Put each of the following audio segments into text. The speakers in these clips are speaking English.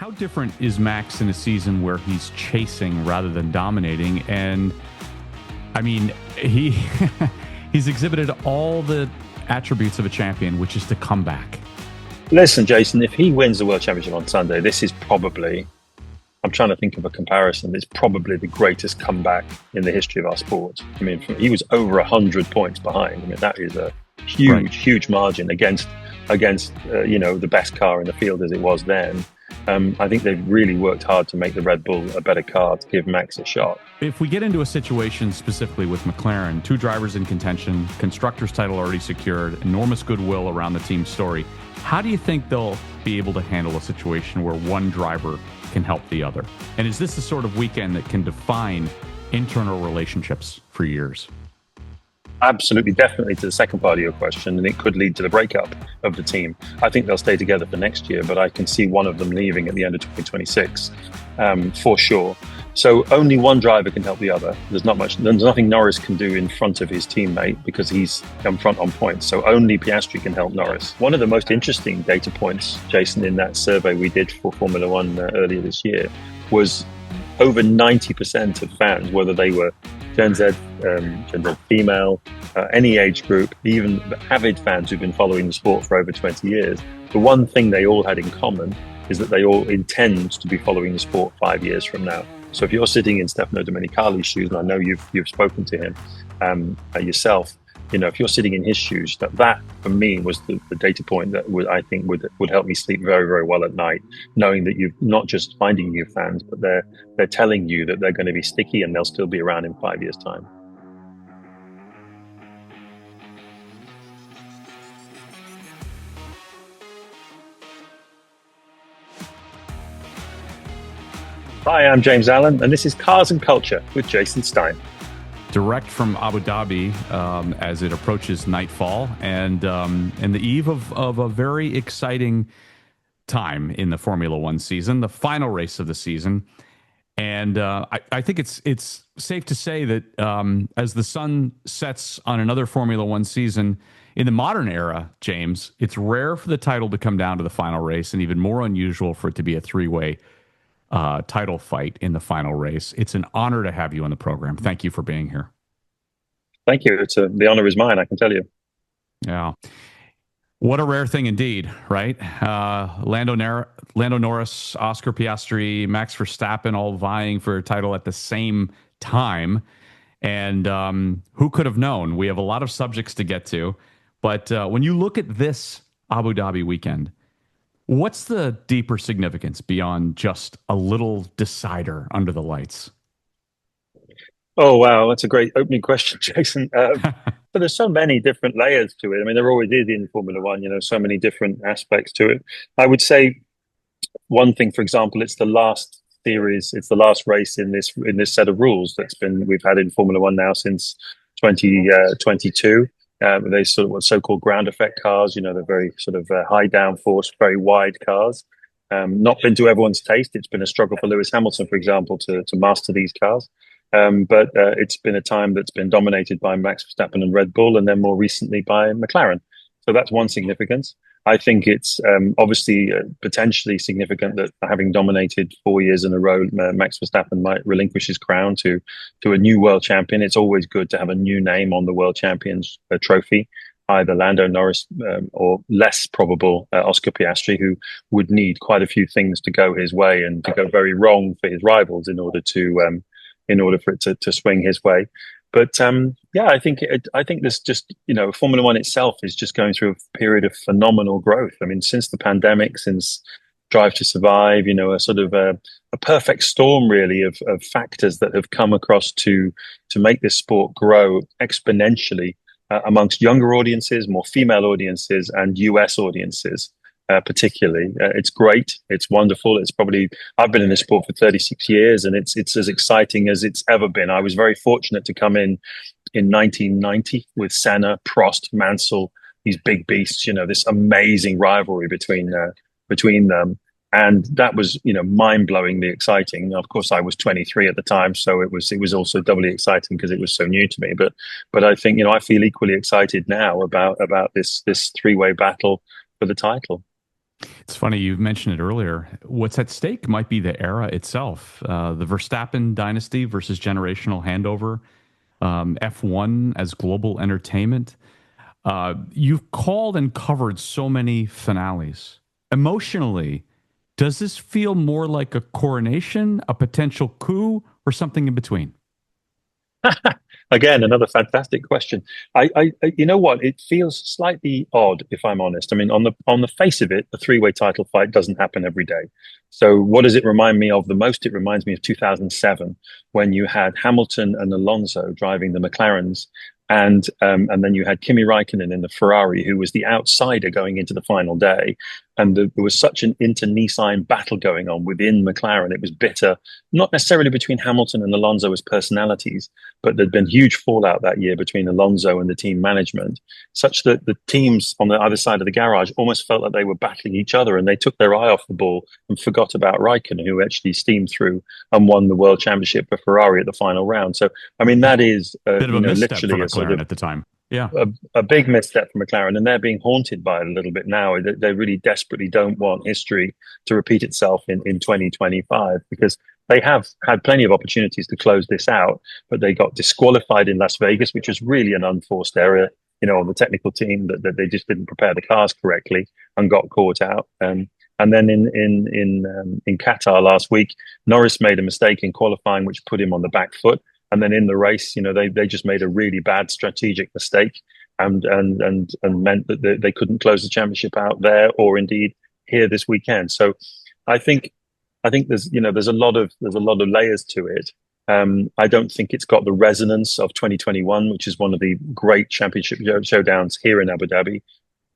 How different is Max in a season where he's chasing rather than dominating? And I mean, he's exhibited all the attributes of a champion, which is to come back. Listen, Jason, if he wins the World Championship on Sunday, this is probably, I'm trying to think of a comparison, it's probably the greatest comeback in the history of our sport. I mean, he was over 100 points behind. I mean, that is a huge margin against the best car in the field as it was then. I think they've really worked hard to make the Red Bull a better car to give Max a shot. If we get into a situation specifically with McLaren, two drivers in contention, constructors title already secured, enormous goodwill around the team story, how do you think they'll be able to handle a situation where one driver can help the other? And is this the sort of weekend that can define internal relationships for years? Absolutely, definitely to the second part of your question, and it could lead to the breakup of the team. I think they'll stay together for next year, but I can see one of them leaving at the end of 2026 for sure. So only one driver can help the other. There's nothing Norris can do in front of his teammate because he's in front on points. So only Piastri can help Norris. One of the most interesting data points, Jason, in that survey we did for Formula One earlier this year was over 90% of fans, whether they were Gen Z female, any age group, even avid fans who've been following the sport for over 20 years, the one thing they all had in common is that they all intend to be following the sport 5 years from now. So if you're sitting in Stefano Domenicali's shoes, and I know you've spoken to him yourself, if you're sitting in his shoes, that for me was the data point that I think would help me sleep very, very well at night, knowing that you're not just finding new fans, but they're telling you that they're going to be sticky and they'll still be around in 5 years' time. Hi, I'm James Allen, and this is Cars and Culture with Jason Stein. Direct from Abu Dhabi as it approaches nightfall and the eve of a very exciting time in the Formula One season, the final race of the season. And I think it's safe to say that as the sun sets on another Formula One season in the modern era, James, it's rare for the title to come down to the final race and even more unusual for it to be a three-way title fight in the final race. It's an honor to have you on the program. Thank you for being here. Thank you. The honor is mine, I can tell you. Yeah. What a rare thing indeed, right? Lando Norris, Oscar Piastri, Max Verstappen all vying for a title at the same time. And who could have known? We have a lot of subjects to get to. But when you look at this Abu Dhabi weekend, what's the deeper significance beyond just a little decider under the lights? Oh, wow. That's a great opening question, Jason. But there's so many different layers to it. I mean, there always is in Formula One, so many different aspects to it. I would say one thing, for example, it's the last series, it's the last race in this set of rules we've had in Formula One now since 2022. They sort of what so-called ground effect cars, they're very sort of high downforce, very wide cars. Not been to everyone's taste. It's been a struggle for Lewis Hamilton, for example, to master these cars. But it's been a time that's been dominated by Max Verstappen and Red Bull, and then more recently by McLaren. So that's one significance. I think it's obviously potentially significant that having dominated 4 years in a row, Max Verstappen might relinquish his crown to a new world champion. It's always good to have a new name on the world champions trophy, either Lando Norris or less probable Oscar Piastri, who would need quite a few things to go his way and to go very wrong for his rivals in order for it to swing his way. But I think this just, Formula One itself is just going through a period of phenomenal growth. I mean, since the pandemic, since Drive to Survive, a sort of a perfect storm really of factors that have come across to make this sport grow exponentially amongst younger audiences, more female audiences, and US audiences. Particularly, it's great. It's wonderful. I've been in this sport for 36 years, and it's as exciting as it's ever been. I was very fortunate to come in 1990 with Senna, Prost, Mansell, these big beasts. This amazing rivalry between them, and that was mind-blowingly exciting. Of course, I was 23 at the time, so it was also doubly exciting because it was so new to me. But I think I feel equally excited now about this three-way battle for the title. It's funny, you mentioned it earlier. What's at stake might be the era itself. The Verstappen dynasty versus generational handover, F1 as global entertainment. You've called and covered so many finales. Emotionally, does this feel more like a coronation, a potential coup, or something in between? Again, another fantastic question. You know what? It feels slightly odd, if I'm honest. I mean, on the face of it, a three-way title fight doesn't happen every day. So, what does it remind me of the most? It reminds me of 2007 when you had Hamilton and Alonso driving the McLarens, and then you had Kimi Raikkonen in the Ferrari, who was the outsider going into the final day, and there was such an internecine battle going on within McLaren. It was bitter, not necessarily between Hamilton and Alonso as personalities, but there'd been huge fallout that year between Alonso and the team management, such that the teams on the other side of the garage almost felt like they were battling each other, and they took their eye off the ball and forgot about Raikkonen, who actually steamed through and won the world championship for Ferrari at the final round. So, I mean, that is Bit of a misstep for literally a sort McLaren of at the time. Yeah. a big misstep for McLaren, and they're being haunted by it a little bit now. They really desperately don't want history to repeat itself in 2025, because they have had plenty of opportunities to close this out, but they got disqualified in Las Vegas, which was really an unforced error, on the technical team, that they just didn't prepare the cars correctly and got caught out. And then in Qatar last week, Norris made a mistake in qualifying, which put him on the back foot. And then in the race, they just made a really bad strategic mistake, and meant that they couldn't close the championship out there, or indeed here this weekend. So I think there's a lot of layers to it. I don't think it's got the resonance of 2021, which is one of the great championship showdowns here in Abu Dhabi,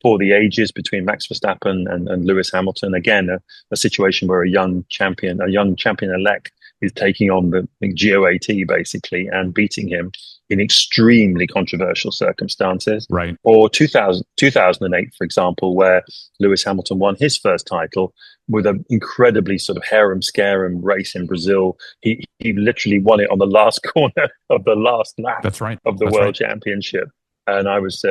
for the ages, between Max Verstappen and Lewis Hamilton. Again, a situation where a young champion elect is taking on the GOAT basically and beating him in extremely controversial circumstances. Right. Or 2008, for example, where Lewis Hamilton won his first title with an incredibly sort of harem-scarum race in Brazil. He literally won it on the last corner of the last lap. That's right. Of the That's World right. Championship. And I was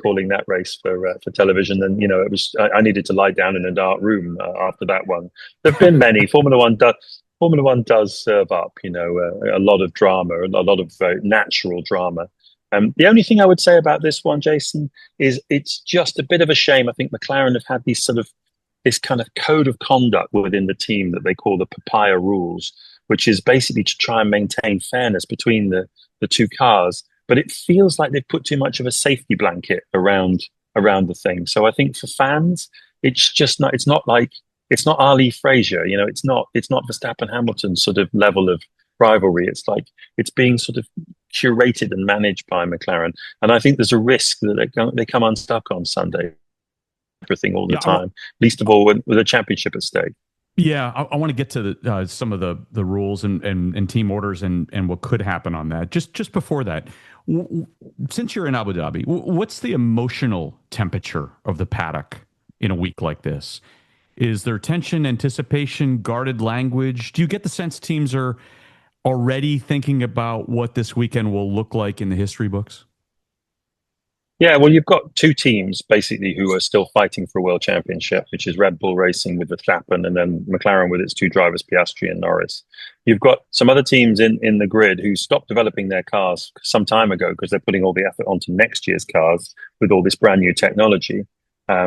calling that race for television, and it was I needed to lie down in a dark room after that one. There've been many. Formula One does serve up, a lot of drama, a lot of natural drama. The only thing I would say about this one, Jason, is it's just a bit of a shame. I think McLaren have had this kind of code of conduct within the team that they call the papaya rules, which is basically to try and maintain fairness between the two cars. But it feels like they've put too much of a safety blanket around the thing. So I think for fans, it's just not. It's not Ali Frazier. It's not Verstappen Hamilton sort of level of rivalry. It's like it's being sort of curated and managed by McLaren. And I think there's a risk that they come unstuck on Sunday. Everything all the time, least of all with a championship at stake. Yeah, I want to get to some of the rules and team orders and what could happen on that. Just before that, since you're in Abu Dhabi, what's the emotional temperature of the paddock in a week like this? Is there tension, anticipation, guarded language? Do you get the sense teams are already thinking about what this weekend will look like in the history books? Yeah, well, you've got two teams basically who are still fighting for a world championship, which is Red Bull Racing with Verstappen, and then McLaren with its two drivers, Piastri and Norris. You've got some other teams in the grid who stopped developing their cars some time ago because they're putting all the effort onto next year's cars with all this brand new technology,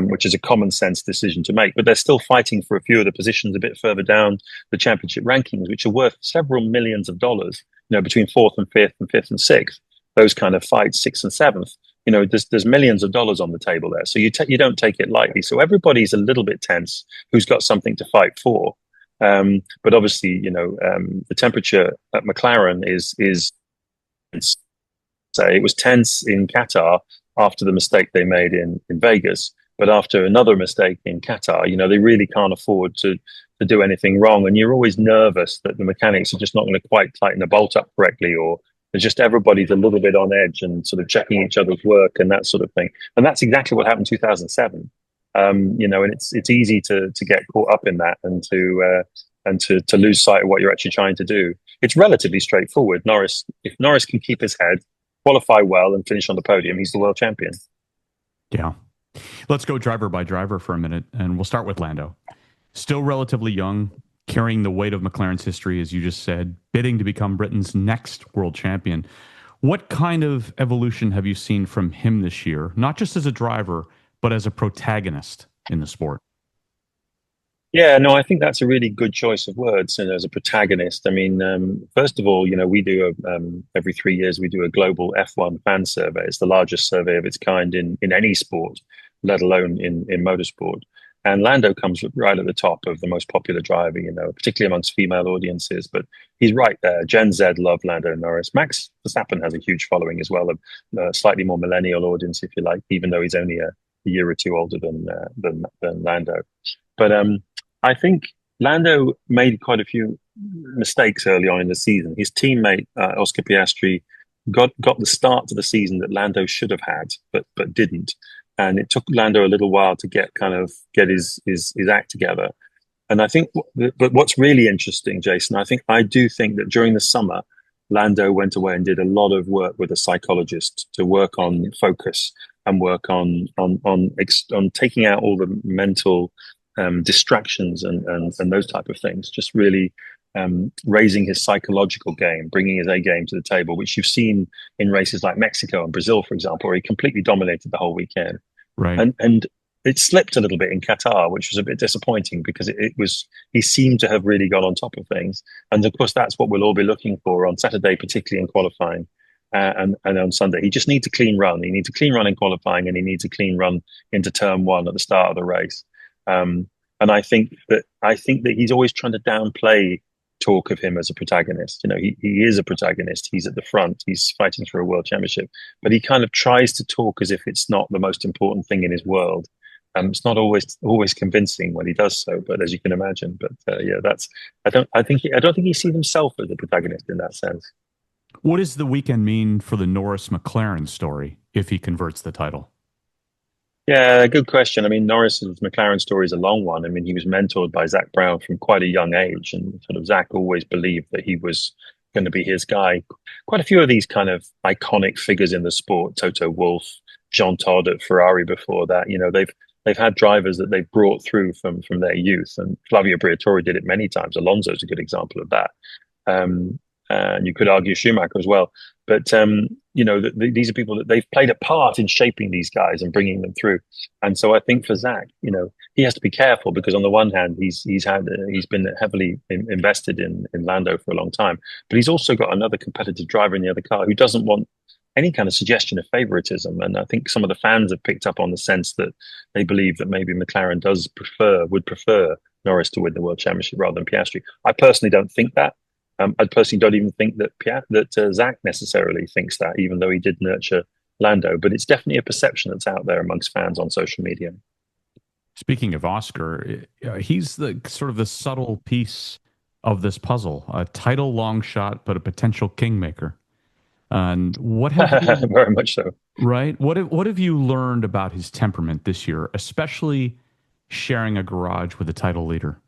which is a common sense decision to make. But they're still fighting for a few of the positions a bit further down the championship rankings, which are worth several millions of dollars, between fourth and fifth and sixth. Those kind of fights, sixth and seventh. There's millions of dollars on the table there, so you don't take it lightly. So everybody's a little bit tense who's got something to fight for. But obviously, the temperature at McLaren is say it was tense in Qatar after the mistake they made in Vegas, but after another mistake in Qatar, they really can't afford to do anything wrong, and you're always nervous that the mechanics are just not going to quite tighten the bolt up correctly, or there's just everybody's a little bit on edge and sort of checking each other's work and that sort of thing. And that's exactly what happened in 2007. And it's easy to get caught up in that and to lose sight of what you're actually trying to do. It's relatively straightforward. If Norris can keep his head, qualify well, and finish on the podium, he's the world champion. Yeah. Let's go driver by driver for a minute, and we'll start with Lando. Still relatively young, carrying the weight of McLaren's history, as you just said, bidding to become Britain's next world champion. What kind of evolution have you seen from him this year, not just as a driver, but as a protagonist in the sport? Yeah, no, I think that's a really good choice of words. And as a protagonist, I mean, first of all, we do every 3 years we do a global F1 fan survey. It's the largest survey of its kind in any sport, let alone in motorsport. And Lando comes right at the top of the most popular driver, particularly amongst female audiences. But he's right there. Gen Z love Lando Norris. Max Verstappen has a huge following as well, a slightly more millennial audience, if you like, even though he's only a year or two older than Lando. But I think Lando made quite a few mistakes early on in the season. His teammate Oscar Piastri got the start to the season that Lando should have had, but didn't, and it took Lando a little while to get his act together. And I think, but what's really interesting, Jason, I do think that during the summer, Lando went away and did a lot of work with a psychologist to work on focus and work on taking out all the mental distractions and those type of things. Just really raising his psychological game, bringing his A game to the table, which you've seen in races like Mexico and Brazil, for example, where he completely dominated the whole weekend. Right. And it slipped a little bit in Qatar, which was a bit disappointing because he seemed to have really got on top of things. And of course, that's what we'll all be looking for on Saturday, particularly in qualifying. And on Sunday, he just needs a clean run. He needs a clean run in qualifying, and he needs a clean run into turn one at the start of the race. And I think that he's always trying to downplay talk of him as a protagonist. He is a protagonist. He's at the front. He's fighting for a world championship, but he kind of tries to talk as if it's not the most important thing in his world. It's not always convincing when he does so, but as you can imagine. But yeah, I don't think he sees himself as a protagonist in that sense. What does the weekend mean for the Norris McLaren story if he converts the title? Yeah, good question. I mean, Norris's McLaren story is a long one. I mean, he was mentored by Zach Brown from quite a young age, and sort of Zach always believed that he was going to be his guy. Quite a few of these kind of iconic figures in the sport, Toto Wolff, Jean Todt at Ferrari before that, they've had drivers that they've brought through from their youth, and Flavio Briatore did it many times. Alonso's a good example of that. And you could argue Schumacher as well. But these are people that they've played a part in shaping these guys and bringing them through. And so I think for Zach, he has to be careful because on the one hand, he's been heavily invested in Lando for a long time, but he's also got another competitive driver in the other car who doesn't want any kind of suggestion of favoritism. And I think some of the fans have picked up on the sense that they believe that maybe McLaren would prefer Norris to win the world championship rather than Piastri. I personally don't think that. I personally don't even think that Zach necessarily thinks that, even though he did nurture Lando. But it's definitely a perception that's out there amongst fans on social media. Speaking of Oscar, he's the sort of the subtle piece of this puzzle, a title long shot, but a potential kingmaker. And what have you, very much so, right? What have you learned about his temperament this year, especially sharing a garage with a title leader?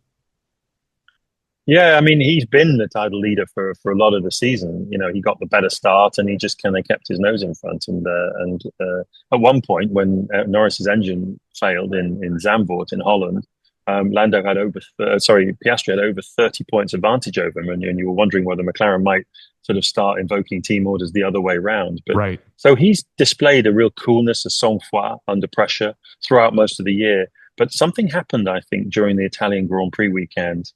Yeah, I mean, he's been the title leader for a lot of the season. He got the better start, and he just kind of kept his nose in front. And at one point, when Norris's engine failed in Zandvoort in Holland, Piastri had over 30 points advantage over him, and you were wondering whether McLaren might sort of start invoking team orders the other way round. But right. So he's displayed a real coolness, a sang-froid under pressure throughout most of the year. But something happened, I think, during the Italian Grand Prix weekend.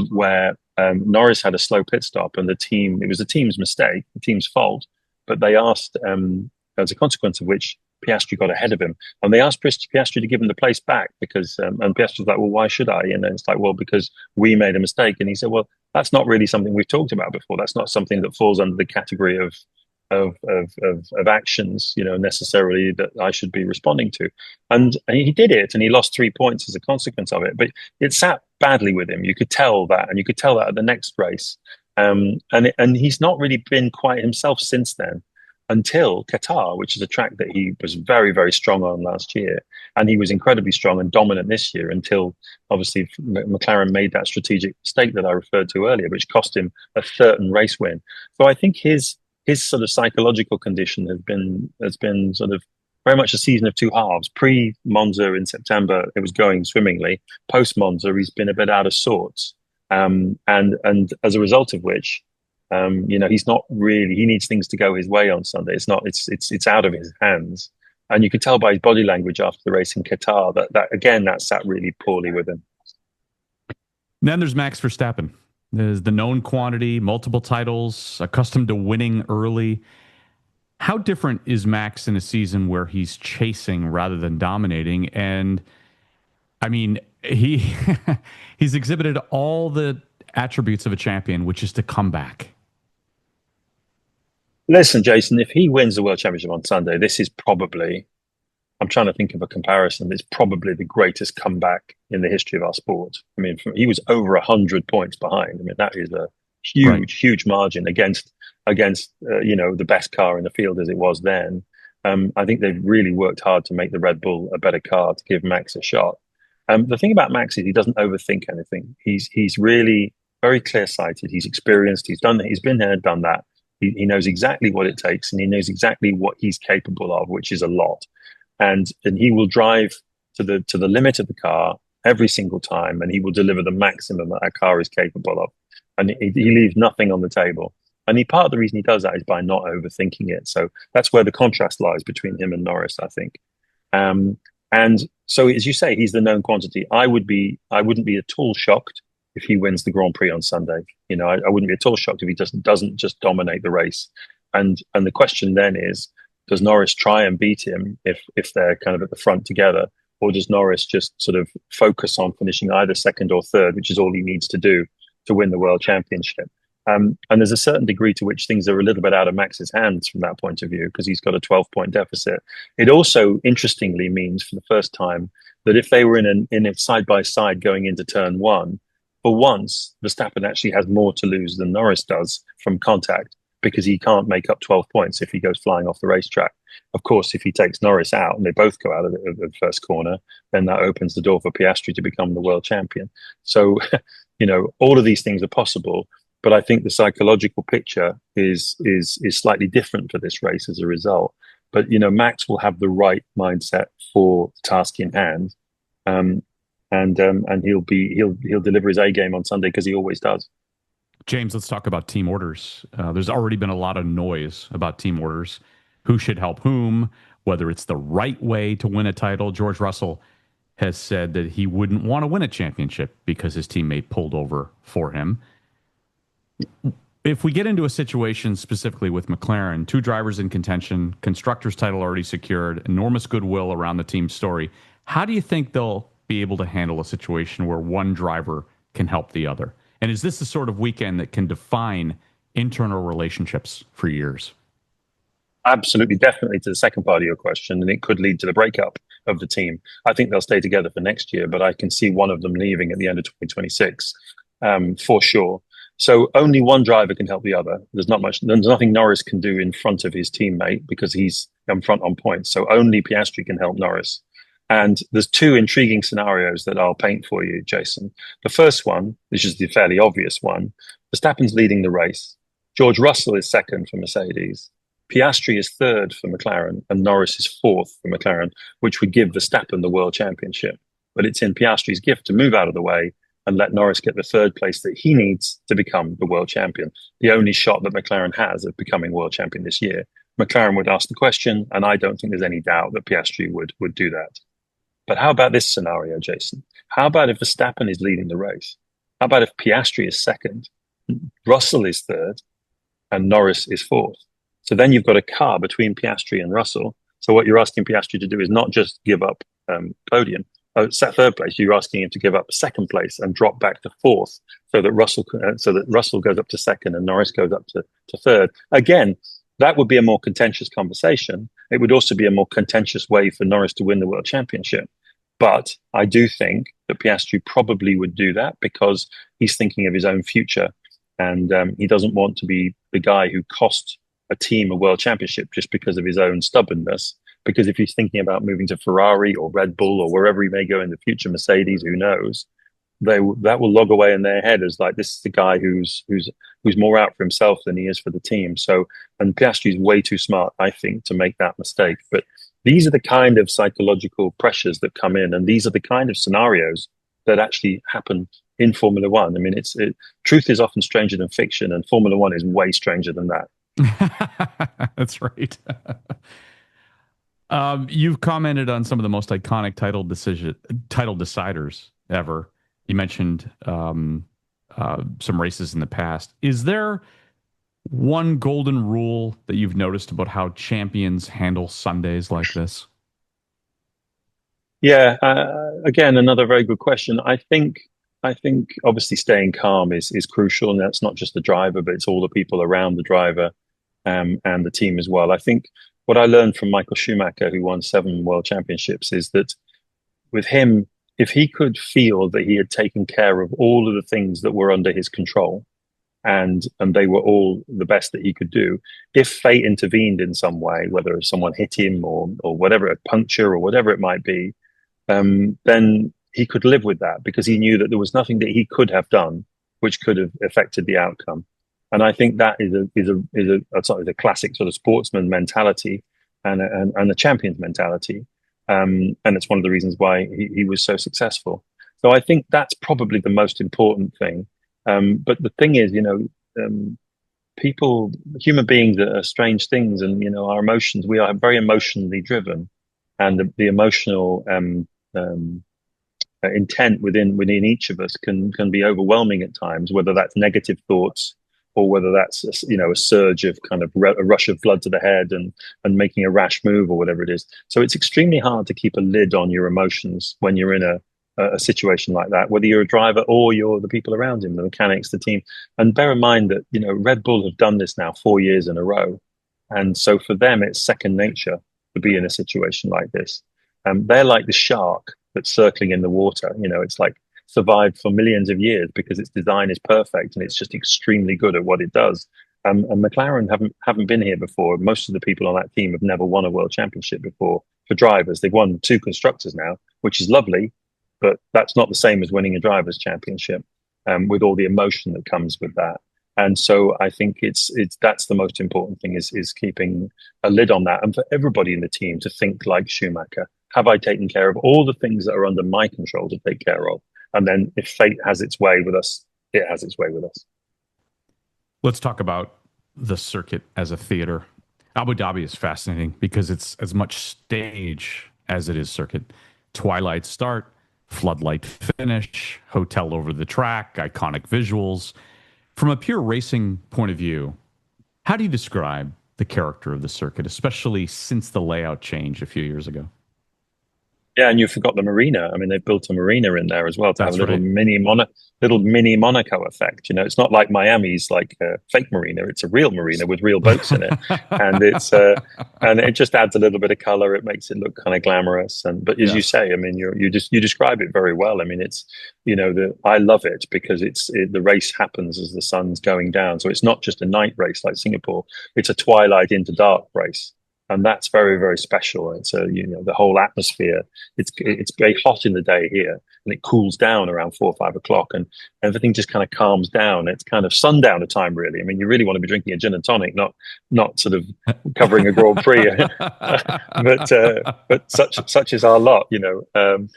Where Norris had a slow pit stop, and it was the team's mistake, the team's fault, but they asked, as a consequence of which Piastri got ahead of him, and they asked Piastri to give him the place back because, and Piastri was like, well, why should I? And then it's like, well, because we made a mistake. And he said, well, that's not really something we've talked about before. That's not something that falls under the category of actions, necessarily that I should be responding to. And he did it, and he lost 3 points as a consequence of it. But it sat badly with him. You could tell that, and you could tell that at the next race. And he's not really been quite himself since then, until Qatar, which is a track that he was very, very strong on last year, and he was incredibly strong and dominant this year. Until obviously McLaren made that strategic mistake that I referred to earlier, which cost him a certain race win. So I think his sort of psychological condition has been sort of very much a season of two halves. Pre-Monza in September, it was going swimmingly. Post-Monza, he's been a bit out of sorts. And as a result of which, he's not really, he needs things to go his way on Sunday. It's out of his hands. And you could tell by his body language after the race in Qatar that sat really poorly with him. And then there's Max Verstappen. There's the known quantity, multiple titles, accustomed to winning early. How different is Max in a season where he's chasing rather than dominating? And I mean, he's exhibited all the attributes of a champion, which is to come back. Listen, Jason, if he wins the World Championship on Sunday, this is probably, I'm trying to think of a comparison. It's probably the greatest comeback in the history of our sport. I mean, he was over 100 points behind. I mean, that is a huge margin against the best car in the field as it was then. I think they've really worked hard to make the Red Bull a better car to give Max a shot. The thing about Max is he doesn't overthink anything. He's really very clear-sighted. He's experienced. He's been there, done that. He knows exactly what it takes, and he knows exactly what he's capable of, which is a lot. And he will drive to the limit of the car every single time, and he will deliver the maximum that car is capable of. And he leaves nothing on the table. And part of the reason he does that is by not overthinking it. So that's where the contrast lies between him and Norris, I think. And so, as you say, he's the known quantity. I wouldn't be at all shocked if he wins the Grand Prix on Sunday. I wouldn't be at all shocked if he doesn't just dominate the race. And the question then is, does Norris try and beat him if they're kind of at the front together, or does Norris just sort of focus on finishing either second or third, which is all he needs to do to win the World Championship? And there's a certain degree to which things are a little bit out of Max's hands from that point of view, because he's got a 12-point deficit. It also, interestingly, means for the first time that if they were in a side-by-side going into turn one, for once, Verstappen actually has more to lose than Norris does from contact, because he can't make up 12 points if he goes flying off the racetrack. Of course, if he takes Norris out and they both go out of the first corner, then that opens the door for Piastri to become the world champion. So, all of these things are possible. But I think the psychological picture is slightly different for this race as a result. But Max will have the right mindset for the task in hand, and he'll deliver his A game on Sunday, because he always does. James, let's talk about team orders. There's already been a lot of noise about team orders. Who should help whom? Whether it's the right way to win a title. George Russell has said that he wouldn't want to win a championship because his teammate pulled over for him. If we get into a situation specifically with McLaren, two drivers in contention, constructors title already secured, enormous goodwill around the team story, how do you think they'll be able to handle a situation where one driver can help the other? And is this the sort of weekend that can define internal relationships for years? Absolutely, definitely, to the second part of your question, and it could lead to the breakup of the team. I think they'll stay together for next year, but I can see one of them leaving at the end of 2026, for sure. So only one driver can help the other. There's nothing Norris can do in front of his teammate because he's in front on points. So only Piastri can help Norris. And there's two intriguing scenarios that I'll paint for you, Jason. The first one, which is the fairly obvious one, Verstappen's leading the race. George Russell is second for Mercedes. Piastri is third for McLaren, and Norris is fourth for McLaren, which would give Verstappen the world championship. But it's in Piastri's gift to move out of the way and let Norris get the third place that he needs to become the world champion. The only shot that McLaren has of becoming world champion this year. McLaren would ask the question, and I don't think there's any doubt that Piastri would do that. But how about this scenario, Jason? How about if Verstappen is leading the race? How about if Piastri is second, Russell is third, and Norris is fourth? So then you've got a car between Piastri and Russell. So what you're asking Piastri to do is not just give up podium, third place. You're asking him to give up second place and drop back to fourth, so that Russell goes up to second and Norris goes up to third. Again, that would be a more contentious conversation. It would also be a more contentious way for Norris to win the world championship. But I do think that Piastri probably would do that because he's thinking of his own future, and he doesn't want to be the guy who cost a team a world championship just because of his own stubbornness. Because if he's thinking about moving to Ferrari or Red Bull or wherever he may go in the future, Mercedes, who knows, that will log away in their head as like, this is the guy who's more out for himself than he is for the team. So, and Piastri is way too smart, I think, to make that mistake. But these are the kind of psychological pressures that come in, and these are the kind of scenarios that actually happen in Formula One. I mean, truth is often stranger than fiction, and Formula One is way stranger than that. That's right. You've commented on some of the most iconic title deciders ever. You mentioned some races in the past. Is there one golden rule that you've noticed about how champions handle Sundays like this? Yeah, again, another very good question. I think obviously staying calm is crucial, and that's not just the driver, but it's all the people around the driver, and the team as well. I think what I learned from Michael Schumacher, who won 7 world championships, is that with him, if he could feel that he had taken care of all of the things that were under his control, and they were all the best that he could do, if fate intervened in some way, whether someone hit him or whatever, a puncture or whatever it might be, then he could live with that because he knew that there was nothing that he could have done which could have affected the outcome. And I think that is a classic sort of sportsman mentality and a champion's mentality. And it's one of the reasons why he was so successful. So I think that's probably the most important thing. But the thing is, people, human beings are strange things, and our emotions. We are very emotionally driven, and the emotional intent within each of us can be overwhelming at times. Whether that's negative thoughts, or whether that's a surge of kind of a rush of blood to the head and making a rash move or whatever it is. So it's extremely hard to keep a lid on your emotions when you're in a situation like that, whether you're a driver or you're the people around him, the mechanics, the team. And bear in mind that Red Bull have done this now 4 years in a row, and so for them it's second nature to be in a situation like this. They're like the shark that's circling in the water. It's like survived for millions of years because its design is perfect and it's just extremely good at what it does. And McLaren haven't been here before. Most of the people on that team have never won a world championship before for drivers. They've won 2 constructors now, which is lovely, but that's not the same as winning a drivers' championship, with all the emotion that comes with that. And so I think that's the most important thing is keeping a lid on that, and for everybody in the team to think like Schumacher. Have I taken care of all the things that are under my control to take care of? And then if fate has its way with us, it has its way with us. Let's talk about the circuit as a theater. Abu Dhabi is fascinating because it's as much stage as it is circuit. Twilight start, floodlight finish, hotel over the track, iconic visuals. From a pure racing point of view, how do you describe the character of the circuit, especially since the layout change a few years ago? Yeah, and you forgot the marina. I mean, they've built a marina in there as well to have That's a little right. mini Monaco effect. It's not like Miami's like a fake marina. It's a real marina with real boats in it, and and it just adds a little bit of color. It makes it look kind of glamorous. But as you Yes. say, I mean, you describe it very well. I mean, it's I love it because the race happens as the sun's going down, so it's not just a night race like Singapore. It's a twilight into dark race. And that's very, very special. It's the whole atmosphere. It's very hot in the day here, and it cools down around 4 or 5 o'clock, and everything just kind of calms down. It's kind of sundowner time, really. I mean, you really want to be drinking a gin and tonic, not sort of covering a Grand Prix. But such is our lot, and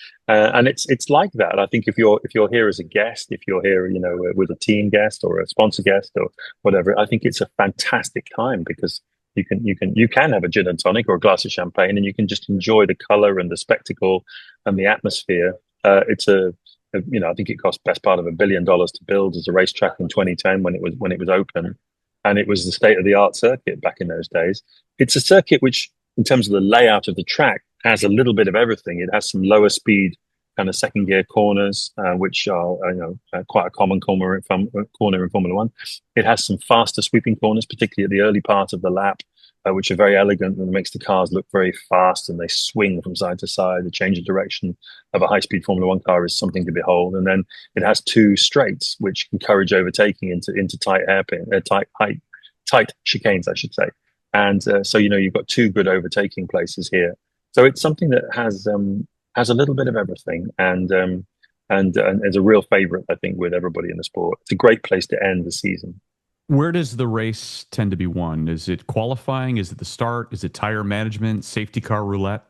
it's like that. I think if you're here as a guest, if you're here, with a team guest or a sponsor guest or whatever, I think it's a fantastic time because you can have a gin and tonic or a glass of champagne, and you can just enjoy the color and the spectacle and the atmosphere. It's I think it cost best part of $1 billion to build as a racetrack in 2010 when it was open, and it was the state of the art circuit back in those days. It's a circuit which, in terms of the layout of the track, has a little bit of everything. It has some lower speed kind of second gear corners, which are quite a common corner in Formula One. It has some faster sweeping corners, particularly at the early part of the lap, which are very elegant and makes the cars look very fast, and they swing from side to side. The change of direction of a high-speed Formula One car is something to behold. And then it has 2 straights, which encourage overtaking into tight tight chicanes, I should say. And so you've got 2 good overtaking places here. So it's something that has a little bit of everything, and is a real favorite, I think, with everybody in the sport. It's a great place to end the season. Where does the race tend to be won? Is it qualifying? Is it the start? Is it tire management, safety car roulette?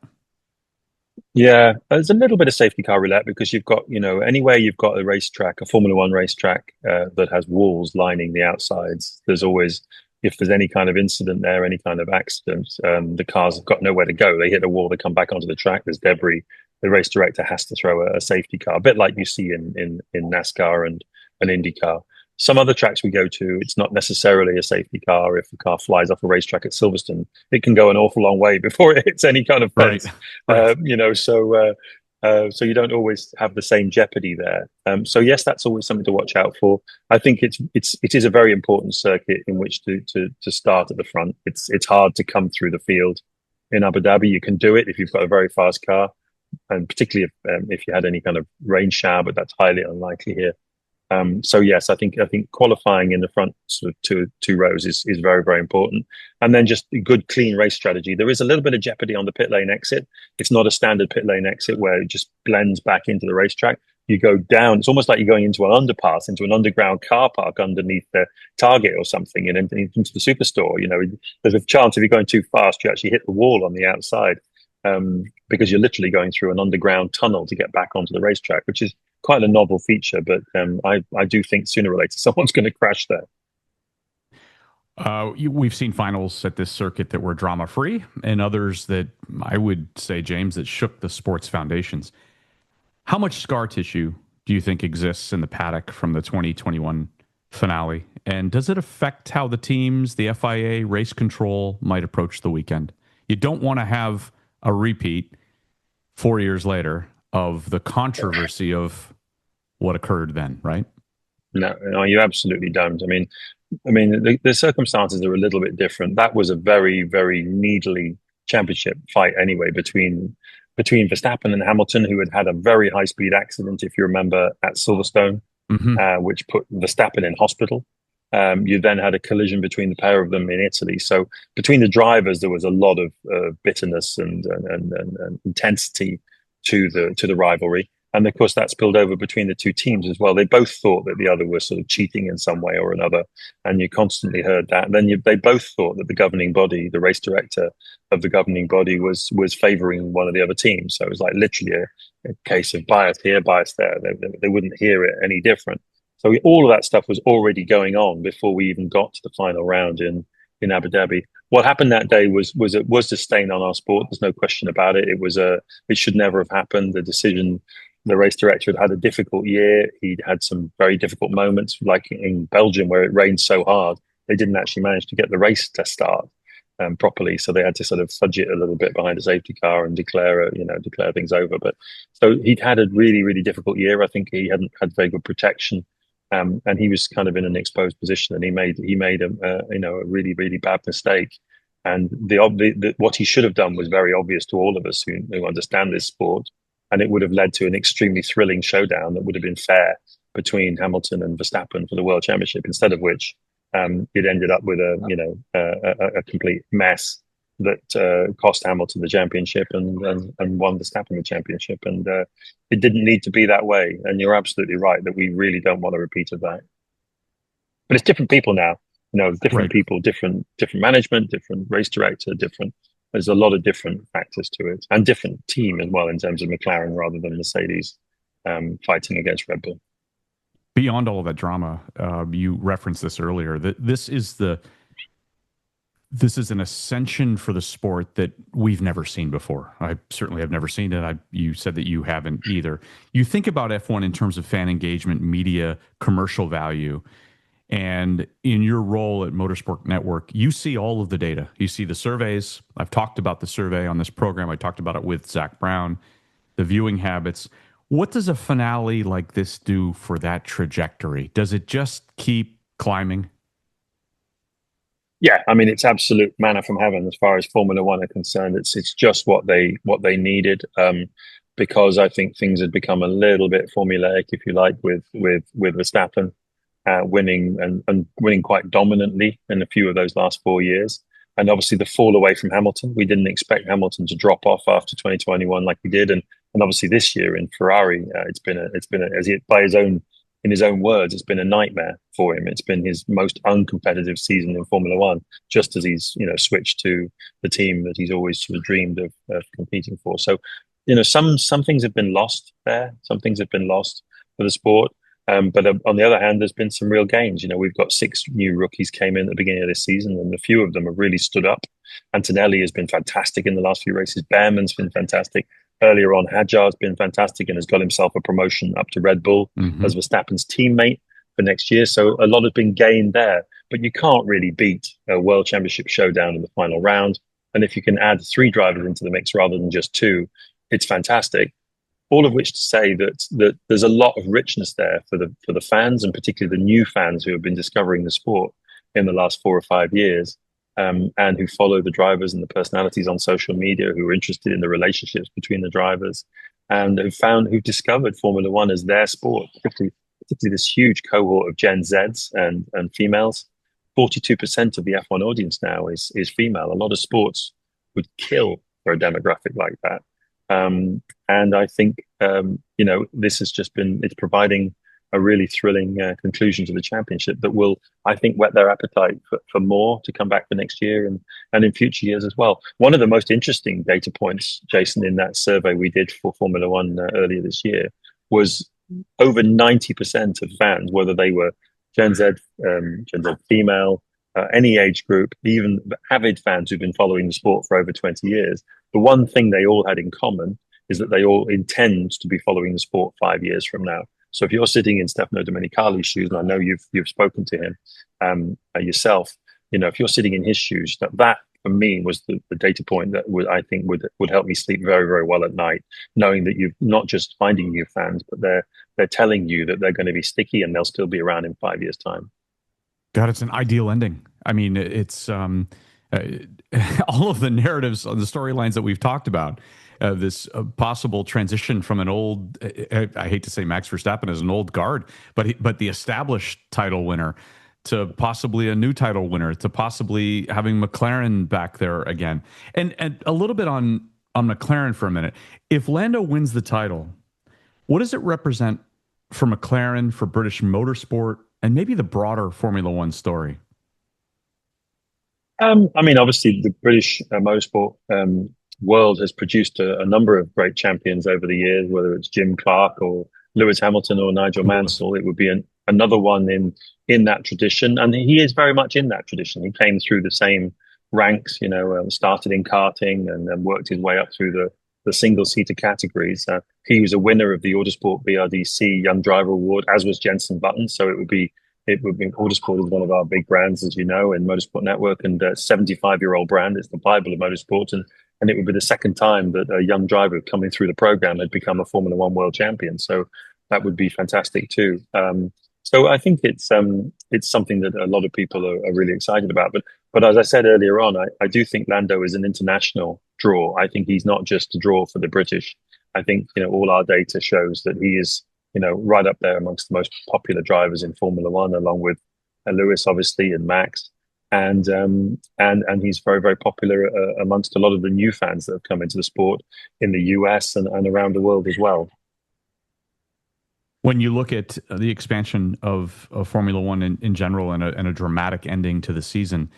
Yeah, there's a little bit of safety car roulette because you've got, anywhere you've got a racetrack, a Formula One racetrack that has walls lining the outsides, there's always, if there's any kind of incident there, any kind of accident, the cars have got nowhere to go. They hit a wall, they come back onto the track, there's debris. The race director has to throw a safety car, a bit like you see in NASCAR and an IndyCar. Some other tracks we go to, it's not necessarily a safety car. If the car flies off a racetrack at Silverstone, it can go an awful long way before it hits any kind of Right. fence. Right. So you don't always have the same jeopardy there. So yes, that's always something to watch out for. I think it is a very important circuit in which to start at the front. It's hard to come through the field in Abu Dhabi. You can do it if you've got a very fast car, and particularly if you had any kind of rain shower, but that's highly unlikely here. So yes, I think qualifying in the front sort of two rows is very, very important, and then just a good clean race strategy. There is a little bit of jeopardy on the pit lane exit. It's not a standard pit lane exit where it just blends back into the racetrack. You go down. It's almost like you're going into an underpass, into an underground car park underneath the Target or something, and into the superstore. There's a chance if you're going too fast, you actually hit the wall on the outside, because you're literally going through an underground tunnel to get back onto the racetrack, which is quite a novel feature, but I do think sooner or later someone's going to crash there. We've seen finals at this circuit that were drama free, and others that I would say, James, that shook the sport's foundations. How much scar tissue do you think exists in the paddock from the 2021 finale? And does it affect how the teams, the FIA, race control might approach the weekend? You don't want to have a repeat 4 years later of the controversy of what occurred then, right? No, you absolutely don't. The circumstances are a little bit different. That was a very, very needly championship fight anyway between Verstappen and Hamilton, who had a very high speed accident, if you remember, at Silverstone, Mm-hmm. which put Verstappen in hospital. You then had a collision between the pair of them in Italy. So between the drivers, there was a lot of bitterness and intensity to the rivalry. And of course, that spilled over between the two teams as well. They both thought that the other was sort of cheating in some way or another, and you constantly heard that. And then they both thought that the governing body, the race director of the governing body, was favouring one of the other teams. So it was like literally a case of bias here, bias there. They wouldn't hear it any different. So all of that stuff was already going on before we even got to the final round in Abu Dhabi. What happened that day was a stain on our sport. There's no question about it. It should never have happened. The race director had a difficult year. He'd had some very difficult moments, like in Belgium, where it rained so hard they didn't actually manage to get the race to start properly. So they had to sort of fudge it a little bit behind a safety car and declare things over. But so he'd had a really, really difficult year. I think he hadn't had very good protection. And he was kind of in an exposed position, and he made a really, really bad mistake. And what he should have done was very obvious to all of us who understand this sport, and it would have led to an extremely thrilling showdown that would have been fair between Hamilton and Verstappen for the World Championship. Instead of which, it ended up with a complete mess that cost Hamilton the championship and won Verstappen the championship. And it didn't need to be that way. And you're absolutely right that we really don't want a repeat of that. But it's different people now. Different Right. people, different management, different race director, different. There's a lot of different factors to it, and different team as well in terms of McLaren rather than Mercedes fighting against Red Bull. Beyond all of that drama, you referenced this earlier, that this is an ascension for the sport that we've never seen before. I certainly have never seen it. You said that you haven't either. You think about F1 in terms of fan engagement, media, commercial value, and in your role at Motorsport Network, you see all of the data. You see the surveys. I've talked about the survey on this program. I talked about it with Zach Brown, the viewing habits. What does a finale like this do for that trajectory? Does it just keep climbing? Yeah, it's absolute manna from heaven as far as Formula One are concerned. It's just what they needed, because I think things had become a little bit formulaic, if you like, with Verstappen winning and winning quite dominantly in a few of those last 4 years, and obviously the fall away from Hamilton. We didn't expect Hamilton to drop off after 2021 like he did, and obviously this year in Ferrari, it's been as by his own in his own words, it's been a nightmare for him. It's been his most uncompetitive season in Formula One, just as he's switched to the team that he's always sort of dreamed of competing for. So, some things have been lost there. Some things have been lost for the sport. But on the other hand, there's been some real gains. We've got 6 new rookies came in at the beginning of this season, and a few of them have really stood up. Antonelli has been fantastic in the last few races. Behrman's been fantastic. Earlier on, Hadjar's been fantastic and has got himself a promotion up to Red Bull as Verstappen's teammate for next year. So a lot has been gained there. But you can't really beat a World Championship showdown in the final round. And if you can add 3 drivers into the mix rather than just 2, it's fantastic. All of which to say that there's a lot of richness there for the fans, and particularly the new fans who have been discovering the sport in the last 4 or 5 years, and who follow the drivers and the personalities on social media, who are interested in the relationships between the drivers, and who've discovered Formula One as their sport, particularly this huge cohort of Gen Zs and females. 42% of the F1 audience now is female. A lot of sports would kill for a demographic like that. And I think, this has just it's providing a really thrilling conclusion to the championship that will, I think, whet their appetite for more to come back for next year and in future years as well. One of the most interesting data points, Jason, in that survey we did for Formula One earlier this year was over 90% of fans, whether they were Gen Z female, any age group, even avid fans who've been following the sport for over 20 years, the one thing they all had in common is that they all intend to be following the sport 5 years from now. So if you're sitting in Stefano Domenicali's shoes, and I know you've spoken to him yourself, if you're sitting in his shoes, that for me was the data point that I think would help me sleep very, very well at night, knowing that you're not just finding new fans, but they're telling you that they're going to be sticky and they'll still be around in 5 years' time. God, it's an ideal ending. I mean, it's all of the narratives, the storylines that we've talked about, this possible transition from an old, I hate to say Max Verstappen as an old guard, but the established title winner to possibly a new title winner to possibly having McLaren back there again. And a little bit on McLaren for a minute. If Lando wins the title, what does it represent for McLaren, for British motorsport, and maybe the broader Formula One story? Obviously, the British motorsport world has produced a number of great champions over the years, whether it's Jim Clark or Lewis Hamilton or Nigel Mansell. It would be another one in that tradition. And he is very much in that tradition. He came through the same ranks, started in karting and then worked his way up through the single-seater categories. He was a winner of the Autosport BRDC Young Driver Award, as was Jenson Button. So it would be Autosport is one of our big brands, as you know, in Motorsport Network, and a 75-year-old brand. It's the Bible of motorsport, and it would be the second time that a young driver coming through the program had become a Formula One world champion. So that would be fantastic too. So I think it's something that a lot of people are really excited about. But as I said earlier on, I do think Lando is an international draw. I think he's not just a draw for the British. I think all our data shows that he is right up there amongst the most popular drivers in Formula One, along with Lewis, obviously, and Max. And he's very, very popular amongst a lot of the new fans that have come into the sport in the US and around the world as well. When you look at the expansion of Formula One in general and a dramatic ending to the season,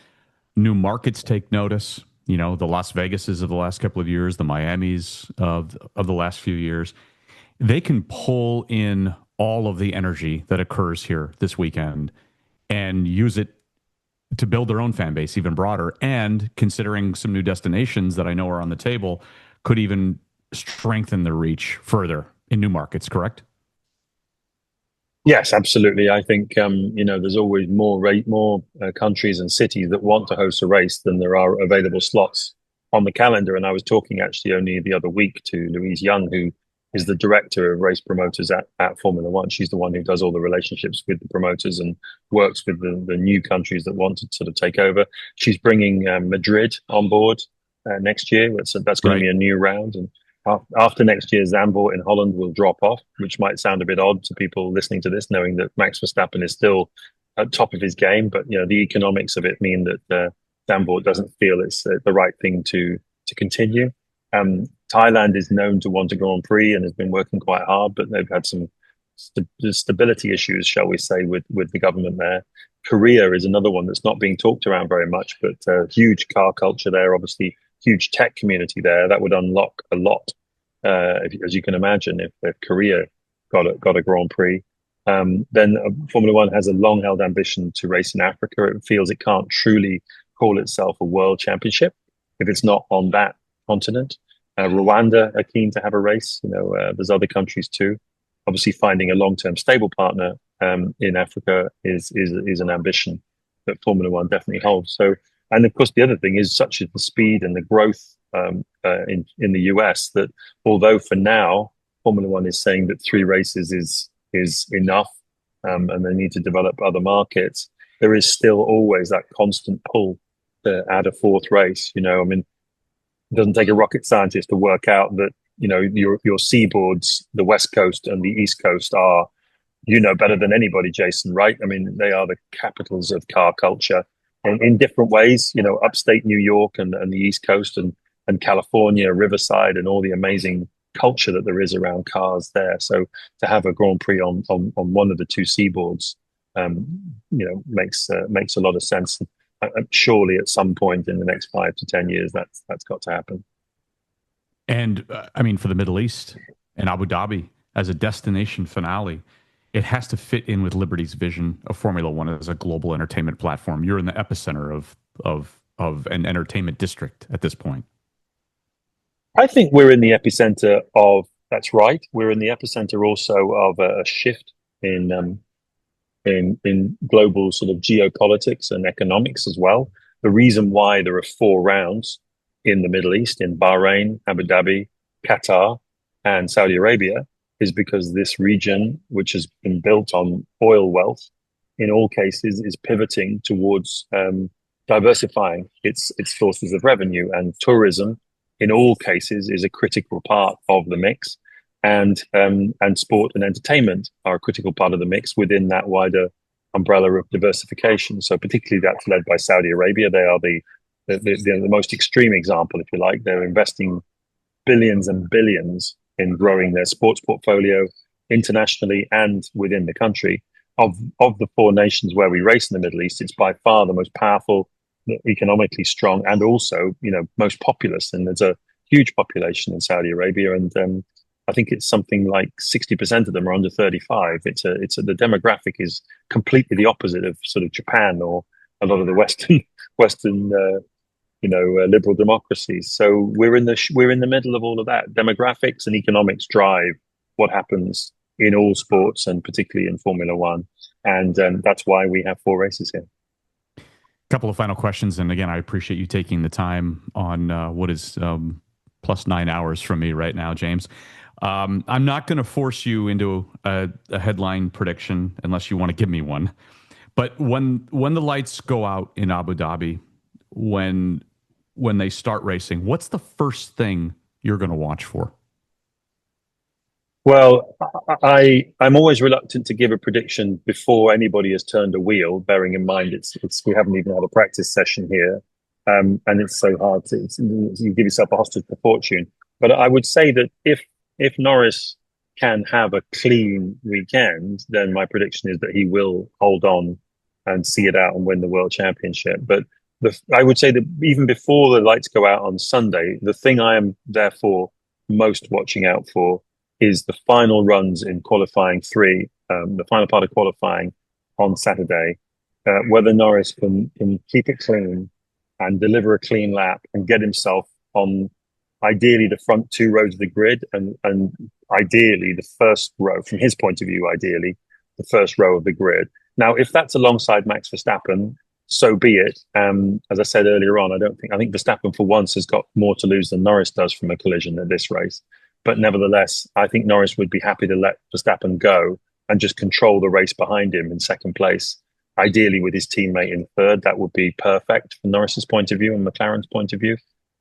new markets take notice. The Las Vegases of the last couple of years, the Miamis of the last few years, they can pull in all of the energy that occurs here this weekend and use it to build their own fan base even broader. And considering some new destinations that I know are on the table, could even strengthen the reach further in new markets, correct? Yes, absolutely. I think there's always more countries and cities that want to host a race than there are available slots on the calendar. And I was talking actually only the other week to Louise Young, who is the director of race promoters at Formula One. She's the one who does all the relationships with the promoters and works with the new countries that want to sort of take over. She's bringing Madrid on board next year. That's going to be a new round. And after next year, Zandvoort in Holland will drop off, which might sound a bit odd to people listening to this, knowing that Max Verstappen is still at top of his game. But the economics of it mean that Zandvoort doesn't feel it's the right thing to continue. Thailand is known to want a Grand Prix and has been working quite hard, but they've had some the stability issues, shall we say, with the government there. Korea is another one that's not being talked around very much, but huge car culture there, obviously huge tech community there. That would unlock a lot, as you can imagine, if Korea got a Grand Prix. Then Formula One has a long-held ambition to race in Africa. It feels it can't truly call itself a world championship if it's not on that continent. Rwanda are keen to have a race. There's other countries too. Obviously, finding a long-term stable partner in Africa is an ambition that Formula One definitely holds. So, and of course, the other thing is such as the speed and the growth in the US that although for now Formula One is saying that 3 races is enough, and they need to develop other markets, there is still always that constant pull to add a 4th race. I mean, it doesn't take a rocket scientist to work out that your seaboards, the West Coast and the East Coast, are better than anybody, Jason, right? I mean, they are the capitals of car culture in different ways. Upstate New York and the East Coast and California, Riverside, and all the amazing culture that there is around cars there. So to have a Grand Prix on one of the 2 seaboards, makes a lot of sense. Surely at some point in the next 5 to 10 years, that's got to happen. And I mean, for the Middle East and Abu Dhabi as a destination finale, it has to fit in with Liberty's vision of Formula One as a global entertainment platform. You're in the epicenter of an entertainment district at this point. I think we're in the epicenter of, that's right. We're in the epicenter also of a shift in global sort of geopolitics and economics as well. The reason why there are 4 rounds in the Middle East, in Bahrain, Abu Dhabi, Qatar, and Saudi Arabia, is because this region, which has been built on oil wealth, in all cases is pivoting towards diversifying its sources of revenue, and tourism in all cases is a critical part of the mix, and sport and entertainment are a critical part of the mix within that wider umbrella of diversification. So particularly that's led by Saudi Arabia. They are the most extreme example, if you like. They're investing billions and billions in growing their sports portfolio internationally and within the country. Of the 4 nations where we race in the Middle East, it's by far the most powerful, economically strong, and also most populous. And there's a huge population in Saudi Arabia, and I think it's something like 60% of them are under 35. The demographic is completely the opposite of sort of Japan or a lot of the Western liberal democracies. So we're in the middle of all of that. Demographics and economics drive what happens in all sports, and particularly in Formula One. And that's why we have 4 races here. Couple of final questions, and again, I appreciate you taking the time on what is plus 9 hours from me right now, James. I'm not going to force you into a headline prediction unless you want to give me one. But when the lights go out in Abu Dhabi, when they start racing, what's the first thing you're going to watch for? Well, I'm always reluctant to give a prediction before anybody has turned a wheel, bearing in mind we haven't even had a practice session here, and it's so hard you give yourself a hostage for fortune. But I would say that if Norris can have a clean weekend, then my prediction is that he will hold on and see it out and win the world championship. But I would say that even before the lights go out on Sunday, the thing I am therefore most watching out for is the final runs in qualifying 3, the final part of qualifying on Saturday, whether Norris can keep it clean and deliver a clean lap and get himself on ideally the front 2 rows of the grid, and ideally the first row, from his point of view, ideally the first row of the grid. Now, if that's alongside Max Verstappen, so be it. As I said earlier on, I think Verstappen for once has got more to lose than Norris does from a collision at this race. But nevertheless, I think Norris would be happy to let Verstappen go and just control the race behind him in second place. Ideally with his teammate in third, that would be perfect from Norris's point of view and McLaren's point of view.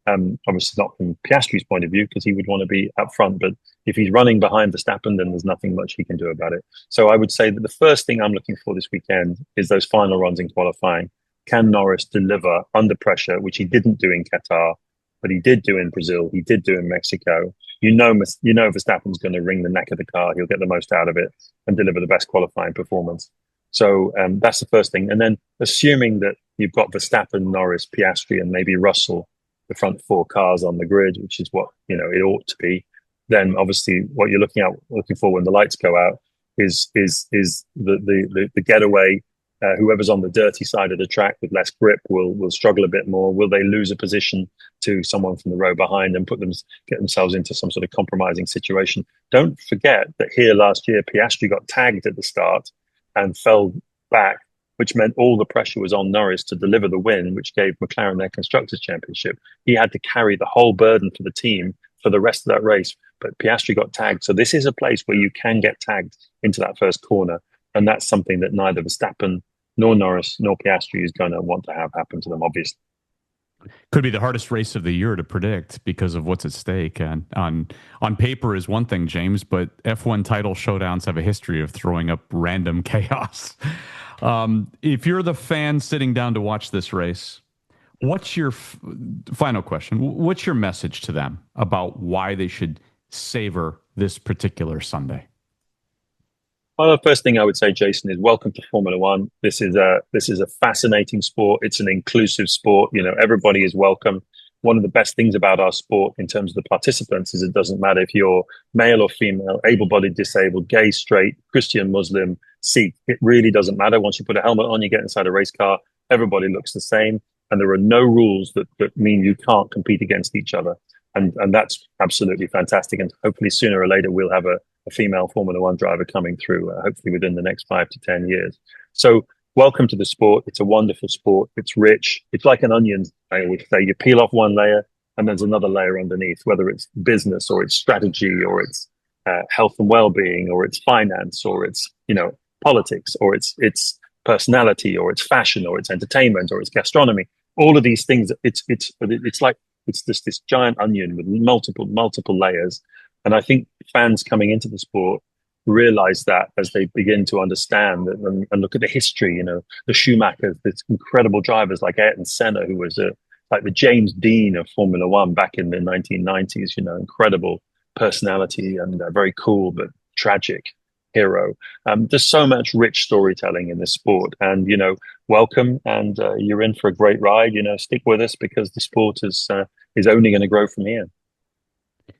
Obviously not from Piastri's point of view, because he would want to be up front. But if he's running behind Verstappen, then there's nothing much he can do about it. So I would say that the first thing I'm looking for this weekend is those final runs in qualifying. Can Norris deliver under pressure, which he didn't do in Qatar, but he did do in Brazil, he did do in Mexico, Verstappen's going to wring the neck of the car. He'll get the most out of it and deliver the best qualifying performance. So that's the first thing. And then assuming that you've got Verstappen, Norris, Piastri, and maybe Russell, the front four cars on the grid, which is what it ought to be, then obviously what you're looking for when the lights go out is the getaway. Whoever's on the dirty side of the track with less grip will struggle a bit more. Will they lose a position to someone from the row behind and get themselves into some sort of compromising situation? Don't forget that here last year, Piastri got tagged at the start and fell back, which meant all the pressure was on Norris to deliver the win, which gave McLaren their Constructors' Championship. He had to carry the whole burden for the team for the rest of that race, but Piastri got tagged. So this is a place where you can get tagged into that first corner, and that's something that neither Verstappen nor Norris nor Piastri is going to want to have happen to them, obviously. Could be the hardest race of the year to predict because of what's at stake. And on paper is one thing, James, but F1 title showdowns have a history of throwing up random chaos. If you're the fan sitting down to watch this race, what's your final question? What's your message to them about why they should savor this particular Sunday? Well, the first thing I would say, Jason, is welcome to Formula One. This is a fascinating sport. It's an inclusive sport. Everybody is welcome. One of the best things about our sport in terms of the participants is it doesn't matter if you're male or female, able-bodied, disabled, gay, straight, Christian, Muslim, Sikh. It really doesn't matter. Once you put a helmet on, you get inside a race car, everybody looks the same. And there are no rules that mean you can't compete against each other. And that's absolutely fantastic. And hopefully sooner or later, we'll have a female Formula One driver coming through, hopefully within the next 5 to 10 years. So welcome to the sport. It's a wonderful sport. It's rich. It's like an onion, I always say. You peel off one layer and there's another layer underneath, whether it's business or it's strategy or it's health and well-being or it's finance or it's, politics or it's personality or it's fashion or it's entertainment or it's gastronomy. All of these things, it's this giant onion with multiple layers. And I think fans coming into the sport realize that as they begin to understand and look at the history, the Schumachers, these incredible drivers like Ayrton Senna, who was like the James Dean of Formula One back in the 1990s, incredible personality and a very cool but tragic hero. There's so much rich storytelling in this sport, and welcome, and you're in for a great ride. Stick with us because the sport is only going to grow from here.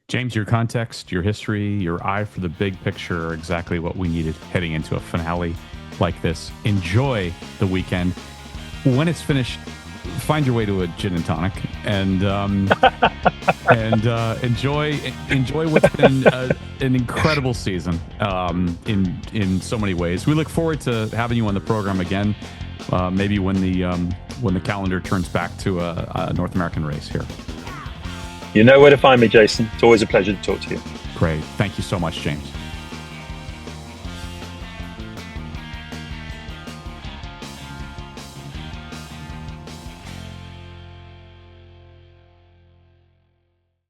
James, your context, your history, your eye for the big picture are exactly what we needed heading into a finale like this. Enjoy the weekend. When it's finished, find your way to a gin and tonic and enjoy what's been an incredible season in so many ways. We look forward to having you on the program again, maybe when the calendar turns back to a North American race here. You know where to find me, Jason. It's always a pleasure to talk to you. Great. Thank you so much, James.